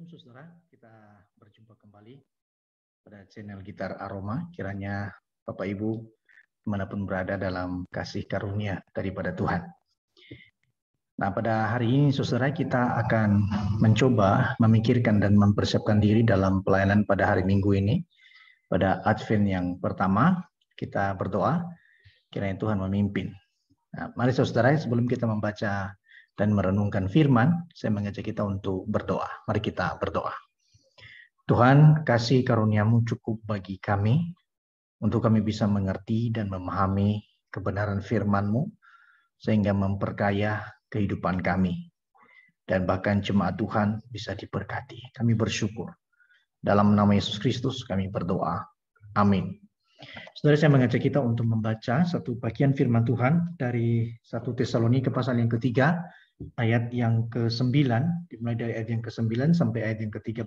Shalom saudara, kita berjumpa kembali pada channel Gitar Aroma. Kiranya Bapak Ibu dimanapun berada dalam kasih karunia daripada Tuhan. Nah, pada hari ini saudara kita akan mencoba memikirkan dan mempersiapkan diri dalam pelayanan pada hari Minggu ini. Pada Advent yang pertama, kita berdoa kiranya Tuhan memimpin. Nah, mari saudara, sebelum kita membaca dan merenungkan firman, saya mengajak kita untuk berdoa. Mari kita berdoa. Tuhan, kasih karunia-Mu cukup bagi kami, untuk kami bisa mengerti dan memahami kebenaran firman-Mu, sehingga memperkaya kehidupan kami. Dan bahkan jemaat Tuhan bisa diberkati. Kami bersyukur. Dalam nama Yesus Kristus kami berdoa. Amin. Saudara, saya mengajak kita untuk membaca satu bagian firman Tuhan dari 1 Tesalonika pasal yang ketiga, ayat yang ke-9, dimulai dari ayat yang ke-9 sampai ayat yang ke-13.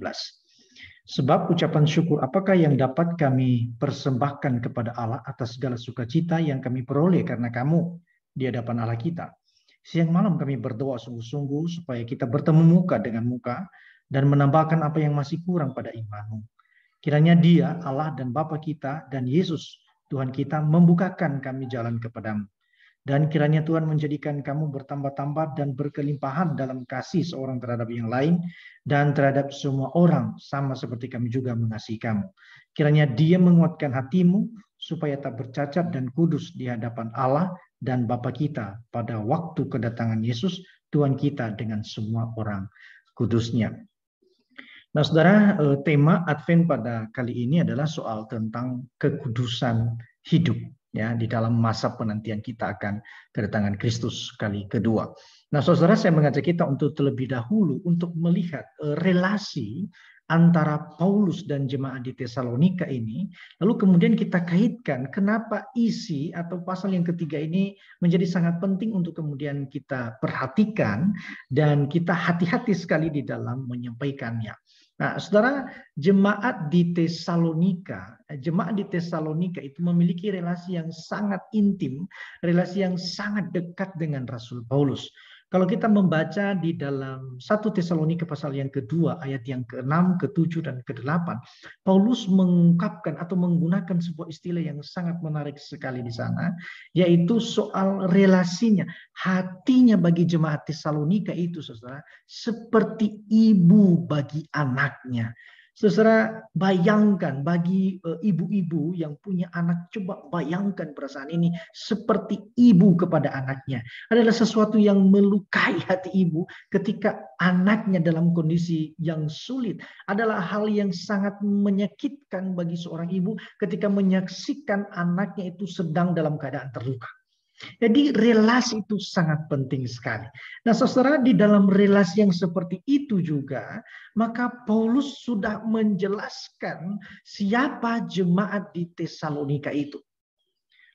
Sebab ucapan syukur apakah yang dapat kami persembahkan kepada Allah atas segala sukacita yang kami peroleh karena kamu di hadapan Allah kita. Siang malam kami berdoa sungguh-sungguh supaya kita bertemu muka dengan muka dan menambahkan apa yang masih kurang pada iman-Mu. Kiranya Dia, Allah dan Bapa kita, dan Yesus, Tuhan kita, membukakan kami jalan kepadamu. Dan kiranya Tuhan menjadikan kamu bertambah-tambah dan berkelimpahan dalam kasih seorang terhadap yang lain, dan terhadap semua orang, sama seperti kami juga mengasihi kamu. Kiranya Dia menguatkan hatimu, supaya tak bercacat dan kudus di hadapan Allah dan Bapa kita, pada waktu kedatangan Yesus, Tuhan kita dengan semua orang kudusnya. Nah, saudara, tema Advent pada kali ini adalah soal tentang kekudusan hidup, ya, di dalam masa penantian kita akan kedatangan Kristus kali kedua. Nah, saudara, saya mengajak kita untuk terlebih dahulu untuk melihat relasi antara Paulus dan jemaat di Tesalonika ini, lalu kemudian kita kaitkan kenapa isi atau pasal yang ketiga ini menjadi sangat penting untuk kemudian kita perhatikan dan kita hati-hati sekali di dalam menyampaikannya. Nah, saudara, jemaat di Tesalonika itu memiliki relasi yang sangat intim, relasi yang sangat dekat dengan Rasul Paulus. Kalau kita membaca di dalam 1 Tesalonika pasal yang kedua, ayat yang ke-6, ke-7, dan ke-8, Paulus mengungkapkan atau menggunakan sebuah istilah yang sangat menarik sekali di sana, yaitu soal relasinya, hatinya bagi jemaat Tesalonika itu, saudara, seperti ibu bagi anaknya. Saudara, bayangkan bagi ibu-ibu yang punya anak, coba bayangkan perasaan ini seperti ibu kepada anaknya. Adalah sesuatu yang melukai hati ibu ketika anaknya dalam kondisi yang sulit. Adalah hal yang sangat menyakitkan bagi seorang ibu ketika menyaksikan anaknya itu sedang dalam keadaan terluka. Jadi relasi itu sangat penting sekali. Nah, saudara, di dalam relasi yang seperti itu juga, maka Paulus sudah menjelaskan siapa jemaat di Tesalonika itu.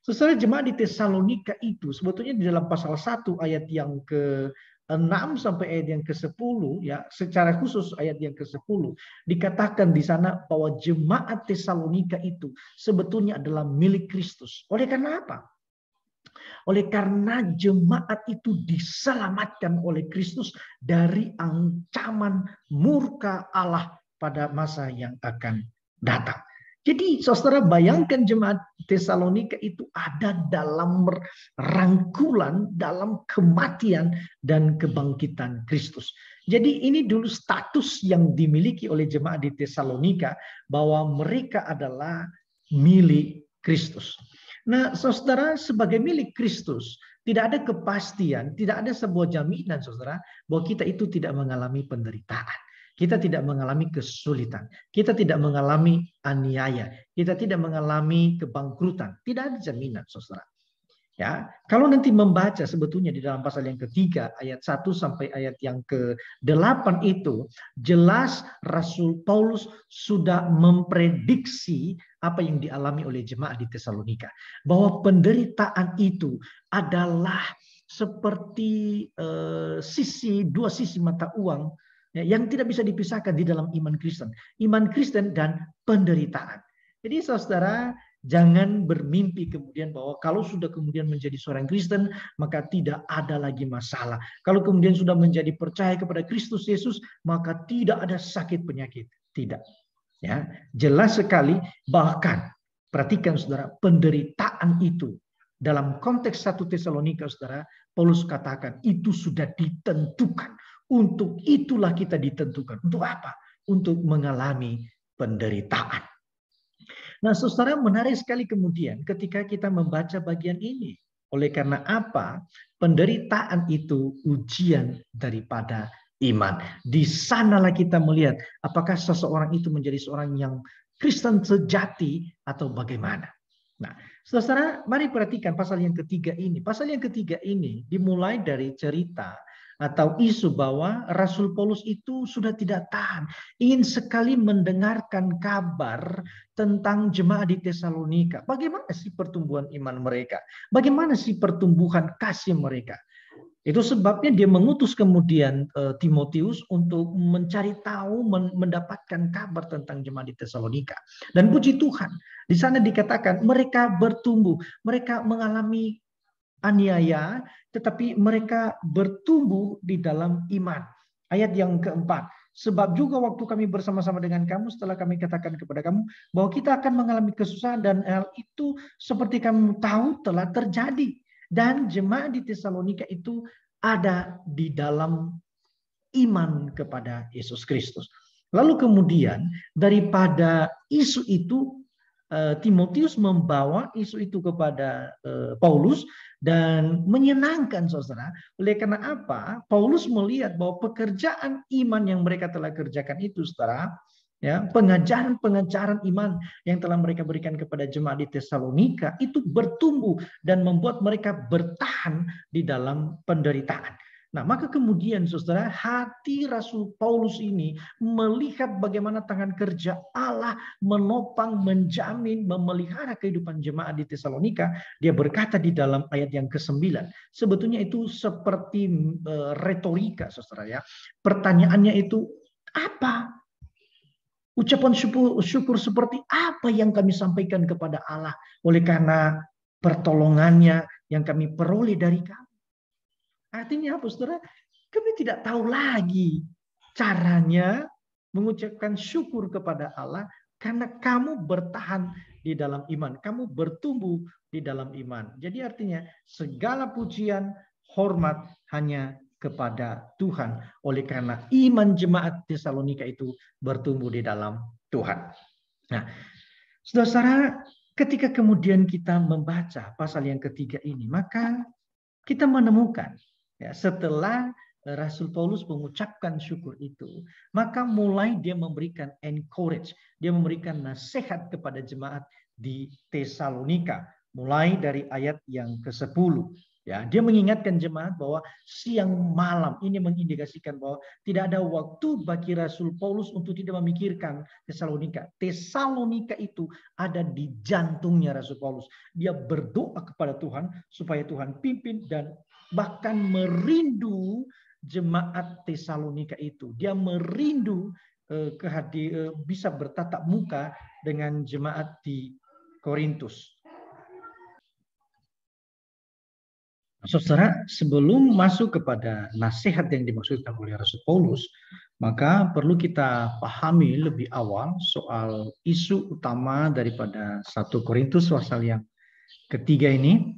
Saudara, jemaat di Tesalonika itu sebetulnya di dalam pasal 1 ayat yang ke-6 sampai ayat yang ke-10, ya, secara khusus ayat yang ke-10 dikatakan di sana bahwa jemaat Tesalonika itu sebetulnya adalah milik Kristus. Oleh karena apa? Oleh karena jemaat itu diselamatkan oleh Kristus dari ancaman murka Allah pada masa yang akan datang. Jadi saudara, bayangkan jemaat Tesalonika itu ada dalam rangkulan, dalam kematian dan kebangkitan Kristus. Jadi ini dulu status yang dimiliki oleh jemaat di Tesalonika, bahwa mereka adalah milik Kristus. Nah, saudara, sebagai milik Kristus, tidak ada kepastian, tidak ada sebuah jaminan, saudara, bahwa kita itu tidak mengalami penderitaan. Kita tidak mengalami kesulitan. Kita tidak mengalami aniaya. Kita tidak mengalami kebangkrutan. Tidak ada jaminan, saudara. Ya, kalau nanti membaca sebetulnya di dalam pasal yang ketiga ayat 1 sampai ayat yang ke-8 itu jelas Rasul Paulus sudah memprediksi apa yang dialami oleh jemaat di Tesalonika, bahwa penderitaan itu adalah seperti dua sisi mata uang, ya, yang tidak bisa dipisahkan di dalam iman Kristen dan penderitaan. Jadi saudara, Jangan bermimpi kemudian bahwa kalau sudah kemudian menjadi seorang Kristen, maka tidak ada lagi masalah. Kalau kemudian sudah menjadi percaya kepada Kristus Yesus, maka tidak ada sakit penyakit. Tidak. Ya, jelas sekali, bahkan perhatikan saudara, penderitaan itu dalam konteks 1 Tesalonika, saudara, Paulus katakan itu sudah ditentukan. Untuk itulah kita ditentukan. Untuk apa? Untuk mengalami penderitaan. Nah, saudara, menarik sekali kemudian ketika kita membaca bagian ini. Oleh karena apa? Penderitaan itu ujian daripada iman. Di sanalah kita melihat apakah seseorang itu menjadi seorang yang Kristen sejati atau bagaimana. Nah, saudara, mari perhatikan pasal yang ketiga ini. Pasal yang ketiga ini dimulai dari cerita atau isu bahwa Rasul Paulus itu sudah tidak tahan, ingin sekali mendengarkan kabar tentang jemaat di Tesalonika. Bagaimana sih pertumbuhan iman mereka? Bagaimana sih pertumbuhan kasih mereka? Itu sebabnya dia mengutus kemudian Timotius untuk mencari tahu, mendapatkan kabar tentang jemaat di Tesalonika. Dan puji Tuhan, di sana dikatakan mereka bertumbuh, mereka mengalami aniaya, tetapi mereka bertumbuh di dalam iman. Ayat yang keempat. Sebab juga waktu kami bersama-sama dengan kamu, setelah kami katakan kepada kamu bahwa kita akan mengalami kesusahan, dan hal itu seperti kamu tahu telah terjadi. Dan jemaat di Tesalonika itu ada di dalam iman kepada Yesus Kristus. Lalu kemudian daripada isu itu, Timotius membawa isu itu kepada Paulus dan menyenangkan saudara. Oleh karena apa? Paulus melihat bahwa pekerjaan iman yang mereka telah kerjakan itu, saudara, ya, pengajaran iman yang telah mereka berikan kepada jemaat di Tesalonika itu bertumbuh dan membuat mereka bertahan di dalam penderitaan. Nah, maka kemudian saudara, hati Rasul Paulus ini melihat bagaimana tangan kerja Allah menopang, menjamin, memelihara kehidupan jemaat di Tesalonika. Dia berkata di dalam ayat yang ke-9. Sebetulnya itu seperti retorika, saudara, ya. Pertanyaannya itu, apa? Ucapan syukur seperti apa yang kami sampaikan kepada Allah oleh karena pertolongannya yang kami peroleh dari kamu. Artinya apa, saudara? Kami tidak tahu lagi caranya mengucapkan syukur kepada Allah karena kamu bertahan di dalam iman. Kamu bertumbuh di dalam iman. Jadi artinya segala pujian, hormat hanya kepada Tuhan. Oleh karena iman jemaat Tesalonika itu bertumbuh di dalam Tuhan. Nah, saudara, ketika kemudian kita membaca pasal yang ketiga ini, maka kita menemukan, ya, setelah Rasul Paulus mengucapkan syukur itu, maka mulai dia memberikan encourage, dia memberikan nasihat kepada jemaat di Tesalonika, mulai dari ayat yang ke-10. Ya, dia mengingatkan jemaat bahwa siang malam, ini mengindikasikan bahwa tidak ada waktu bagi Rasul Paulus untuk tidak memikirkan Tesalonika. Tesalonika itu ada di jantungnya Rasul Paulus. Dia berdoa kepada Tuhan supaya Tuhan pimpin dan bahkan merindu jemaat Tesalonika itu. Dia merindu bisa bertatap muka dengan jemaat di Korintus. Saudara, sebelum masuk kepada nasihat yang dimaksudkan oleh Rasul Paulus, maka perlu kita pahami lebih awal soal isu utama daripada 1 Korintus pasal yang ketiga ini.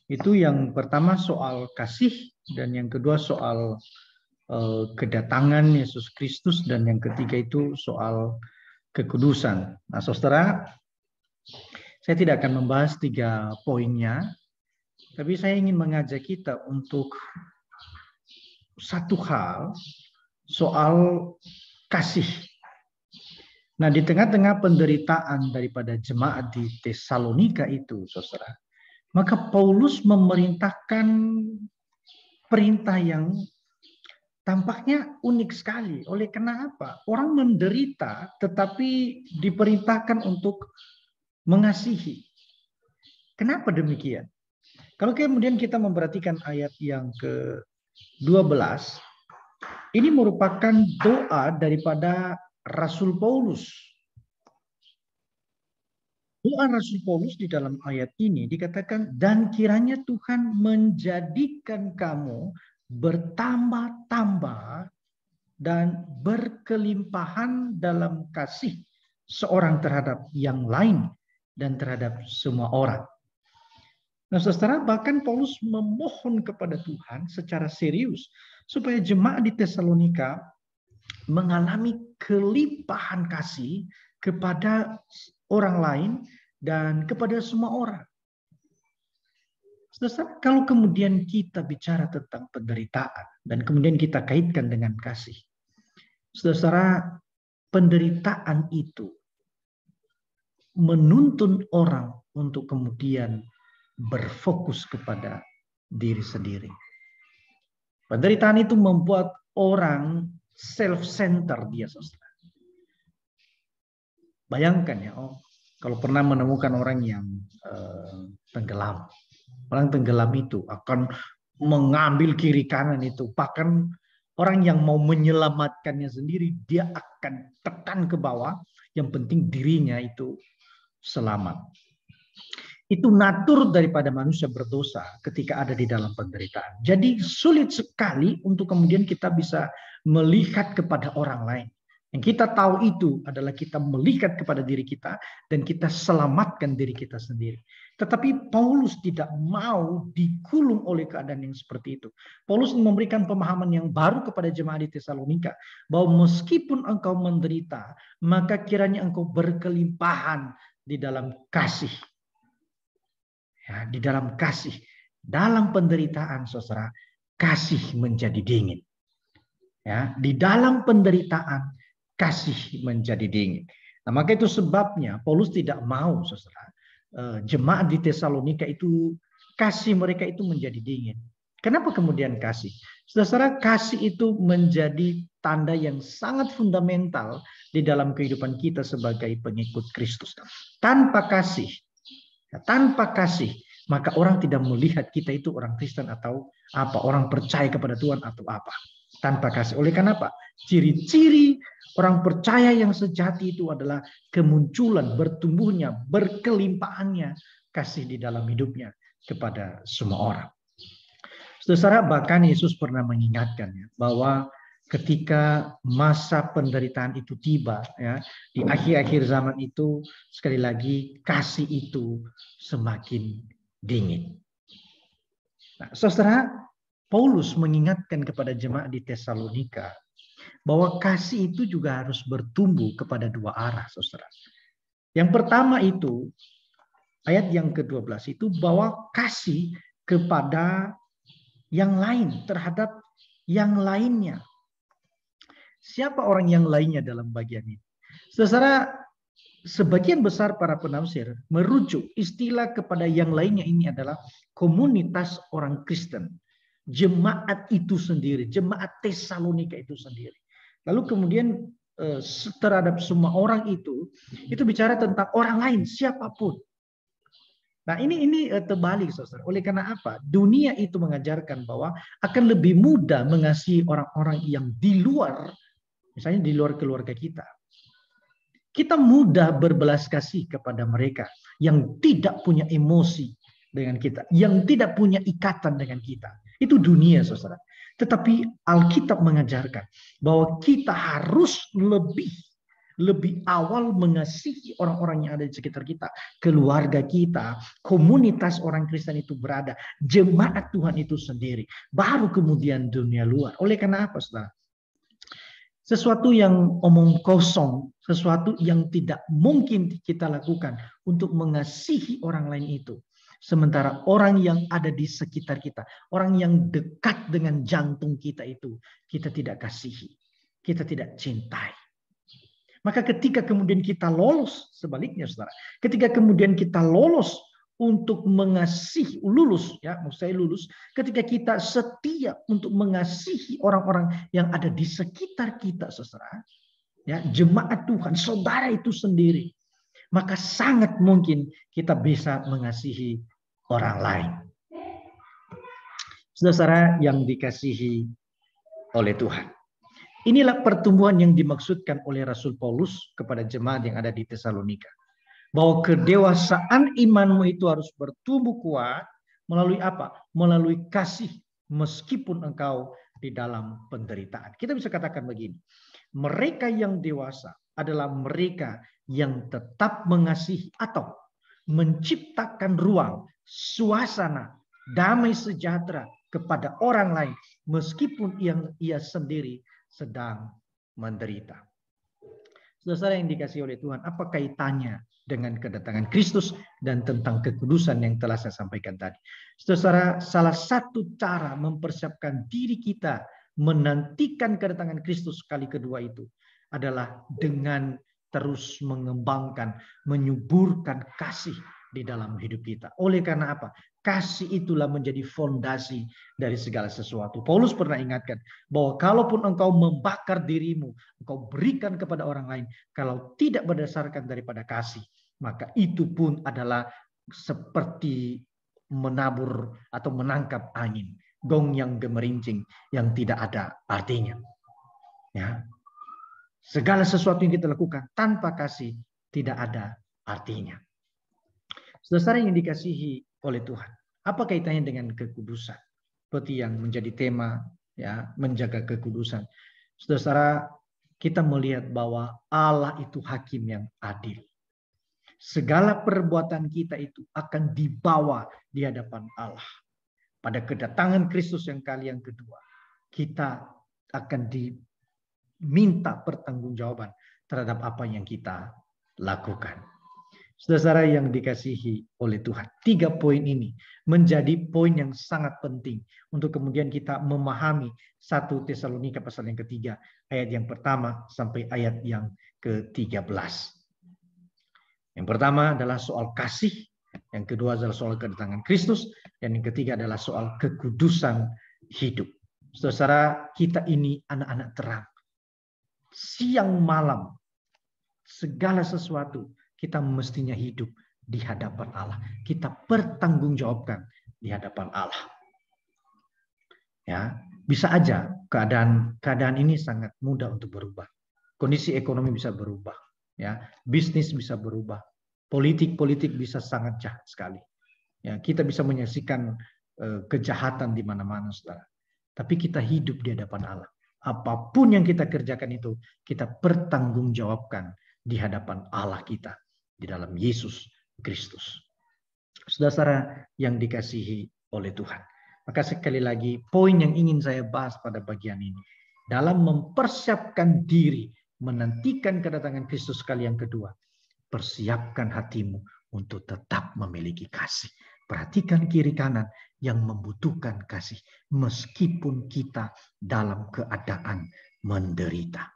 Itu yang pertama soal kasih, dan yang kedua soal kedatangan Yesus Kristus, dan yang ketiga itu soal kekudusan. Nah, saudara, saya tidak akan membahas 3 poinnya, tapi saya ingin mengajak kita untuk satu hal soal kasih. Nah, di tengah-tengah penderitaan daripada jemaat di Tesalonika itu, saudara, maka Paulus memerintahkan perintah yang tampaknya unik sekali. Oleh karena apa? Orang menderita tetapi diperintahkan untuk mengasihi. Kenapa demikian? Kalau kemudian kita memperhatikan ayat yang ke-12, ini merupakan doa daripada Rasul Paulus. doa Rasul Paulus di dalam ayat ini dikatakan, dan kiranya Tuhan menjadikan kamu bertambah-tambah dan berkelimpahan dalam kasih seorang terhadap yang lain dan terhadap semua orang. Nah, saudara, bahkan Paulus memohon kepada Tuhan secara serius supaya jemaat di Tesalonika mengalami kelimpahan kasih kepada orang lain dan kepada semua orang. Saudara, kalau kemudian kita bicara tentang penderitaan dan kemudian kita kaitkan dengan kasih, saudara, penderitaan itu menuntun orang untuk kemudian berfokus kepada diri sendiri. Penderitaan itu membuat orang self-centered dia, saudara. Bayangkan ya, kalau pernah menemukan orang yang tenggelam. Orang tenggelam itu akan mengambil kiri kanan itu. Bahkan orang yang mau menyelamatkannya sendiri, dia akan tekan ke bawah. Yang penting dirinya itu selamat. Itu natur daripada manusia berdosa ketika ada di dalam penderitaan. Jadi sulit sekali untuk kemudian kita bisa melihat kepada orang lain. Yang kita tahu itu adalah kita melihat kepada diri kita dan kita selamatkan diri kita sendiri. Tetapi Paulus tidak mau dikulung oleh keadaan yang seperti itu. Paulus memberikan pemahaman yang baru kepada jemaat di Tesalonika bahwa meskipun engkau menderita, maka kiranya engkau berkelimpahan di dalam kasih. Ya, di dalam kasih, dalam penderitaan, saudara, kasih menjadi dingin. Ya, di dalam penderitaan, kasih menjadi dingin. Nah, maka itu sebabnya Paulus tidak mau, saudara, jemaat di Tesalonika itu kasih mereka itu menjadi dingin. Kenapa kemudian kasih? Saudara, kasih itu menjadi tanda yang sangat fundamental di dalam kehidupan kita sebagai pengikut Kristus. Tanpa kasih, maka orang tidak melihat kita itu orang Kristen atau apa, orang percaya kepada Tuhan atau apa. Tanpa kasih. Oleh karena apa? Ciri-ciri orang percaya yang sejati itu adalah kemunculan, bertumbuhnya, berkelimpahannya kasih di dalam hidupnya kepada semua orang. Saudara, bahkan Yesus pernah mengingatkan bahwa ketika masa penderitaan itu tiba, ya, di akhir-akhir zaman itu, sekali lagi kasih itu semakin dingin. Nah, saudara, Paulus mengingatkan kepada jemaat di Tesalonika bahwa kasih itu juga harus bertumbuh kepada dua arah, saudara. Yang pertama itu, ayat yang ke-12 itu, bahwa kasih kepada yang lain, terhadap yang lainnya. Siapa orang yang lainnya dalam bagian ini? Saudara, sebagian besar para penafsir merujuk istilah kepada yang lainnya ini adalah komunitas orang Kristen. Jemaat itu sendiri, jemaat Tesalonika itu sendiri. Lalu kemudian terhadap semua orang itu bicara tentang orang lain, siapapun. Nah, ini terbalik, saudara. Oleh karena apa? Dunia itu mengajarkan bahwa akan lebih mudah mengasihi orang-orang yang di luar, misalnya di luar keluarga kita. Kita mudah berbelas kasih kepada mereka yang tidak punya emosi dengan kita, yang tidak punya ikatan dengan kita. Itu dunia, saudara. Tetapi Alkitab mengajarkan bahwa kita harus lebih awal mengasihi orang-orang yang ada di sekitar kita, keluarga kita, komunitas orang Kristen itu berada, jemaat Tuhan itu sendiri, baru kemudian dunia luar. Oleh karena apa, saudara? Sesuatu yang omong kosong, sesuatu yang tidak mungkin kita lakukan untuk mengasihi orang lain itu. Sementara orang yang ada di sekitar kita, orang yang dekat dengan jantung kita itu, kita tidak kasihi, kita tidak cintai. Maka ketika kemudian kita lolos, sebaliknya saudara, ketika kemudian kita lolos untuk mengasihi, lulus, ketika kita setia untuk mengasihi orang-orang yang ada di sekitar kita, saudara, ya, jemaat Tuhan, saudara itu sendiri, maka sangat mungkin kita bisa mengasihi orang lain. Saudara yang dikasihi oleh Tuhan. Inilah pertumbuhan yang dimaksudkan oleh Rasul Paulus kepada jemaat yang ada di Tesalonika. Bahwa kedewasaan imanmu itu harus bertumbuh kuat melalui apa? Melalui kasih meskipun engkau di dalam penderitaan. Kita bisa katakan begini, mereka yang dewasa adalah mereka yang tetap mengasihi atau menciptakan ruang, suasana, damai sejahtera kepada orang lain meskipun yang ia sendiri sedang menderita. Saudara yang dikasihi oleh Tuhan, apa kaitannya dengan kedatangan Kristus dan tentang kekudusan yang telah saya sampaikan tadi? Saudara, salah satu cara mempersiapkan diri kita menantikan kedatangan Kristus kali kedua itu adalah dengan terus mengembangkan, menyuburkan kasih di dalam hidup kita. Oleh karena apa? Kasih itulah menjadi fondasi dari segala sesuatu. Paulus pernah ingatkan bahwa kalaupun engkau membakar dirimu, engkau berikan kepada orang lain, kalau tidak berdasarkan daripada kasih, maka itu pun adalah seperti menabur atau menangkap angin, gong yang gemerincing yang tidak ada artinya. Ya. Segala sesuatu yang kita lakukan tanpa kasih tidak ada artinya. Saudara yang dikasihi oleh Tuhan, apa kaitannya dengan kekudusan? Seperti yang menjadi tema, ya, menjaga kekudusan. Saudara, kita melihat bahwa Allah itu hakim yang adil. Segala perbuatan kita itu akan dibawa di hadapan Allah. Pada kedatangan Kristus yang kali yang kedua, kita akan diminta pertanggungjawaban terhadap apa yang kita lakukan. Saudara yang dikasihi oleh Tuhan, 3 poin ini menjadi poin yang sangat penting untuk kemudian kita memahami 1 Tesalonika pasal yang ketiga, ayat yang pertama sampai ayat yang ke-13. Yang pertama adalah soal kasih, yang kedua adalah soal kedatangan Kristus, dan yang ketiga adalah soal kekudusan hidup. Saudara, kita ini anak-anak terang. Siang malam, segala sesuatu kita mestinya hidup di hadapan Allah. Kita bertanggungjawabkan di hadapan Allah. Ya, bisa aja keadaan ini sangat mudah untuk berubah. Kondisi ekonomi bisa berubah, ya. Bisnis bisa berubah. Politik bisa sangat jahat sekali. Ya, kita bisa menyaksikan kejahatan di mana-mana, Saudara. Tapi kita hidup di hadapan Allah. Apapun yang kita kerjakan itu kita pertanggungjawabkan di hadapan Allah kita di dalam Yesus Kristus. Saudara yang dikasihi oleh Tuhan. Maka sekali lagi poin yang ingin saya bahas pada bagian ini. Dalam mempersiapkan diri menantikan kedatangan Kristus kali yang kedua. Persiapkan hatimu untuk tetap memiliki kasih. Perhatikan kiri kanan yang membutuhkan kasih. Meskipun kita dalam keadaan menderita.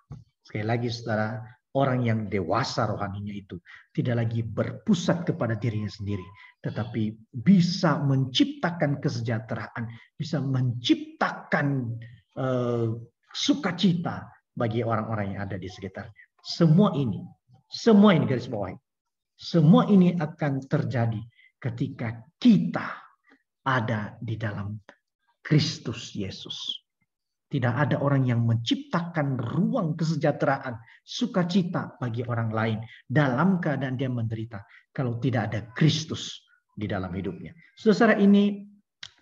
Sekali lagi saudara, orang yang dewasa rohaninya itu tidak lagi berpusat kepada dirinya sendiri, tetapi bisa menciptakan kesejahteraan, bisa menciptakan sukacita bagi orang-orang yang ada di sekitarnya. Semua ini garis bawahi, semua ini akan terjadi ketika kita ada di dalam Kristus Yesus. Tidak ada orang yang menciptakan ruang kesejahteraan, sukacita bagi orang lain dalam keadaan dia menderita kalau tidak ada Kristus di dalam hidupnya. Saudara, ini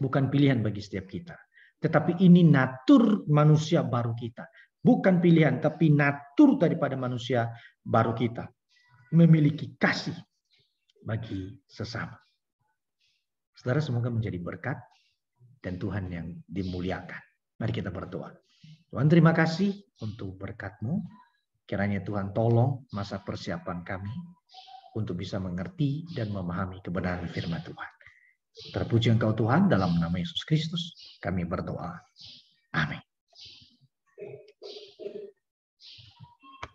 bukan pilihan bagi setiap kita, tetapi ini natur manusia baru kita. Bukan pilihan, tapi natur daripada manusia baru kita. Memiliki kasih bagi sesama. Saudara, semoga menjadi berkat dan Tuhan yang dimuliakan. Mari kita berdoa. Tuhan, terima kasih untuk berkat-Mu. Kiranya Tuhan tolong masa persiapan kami untuk bisa mengerti dan memahami kebenaran firman Tuhan. Terpuji Engkau Tuhan, dalam nama Yesus Kristus kami berdoa.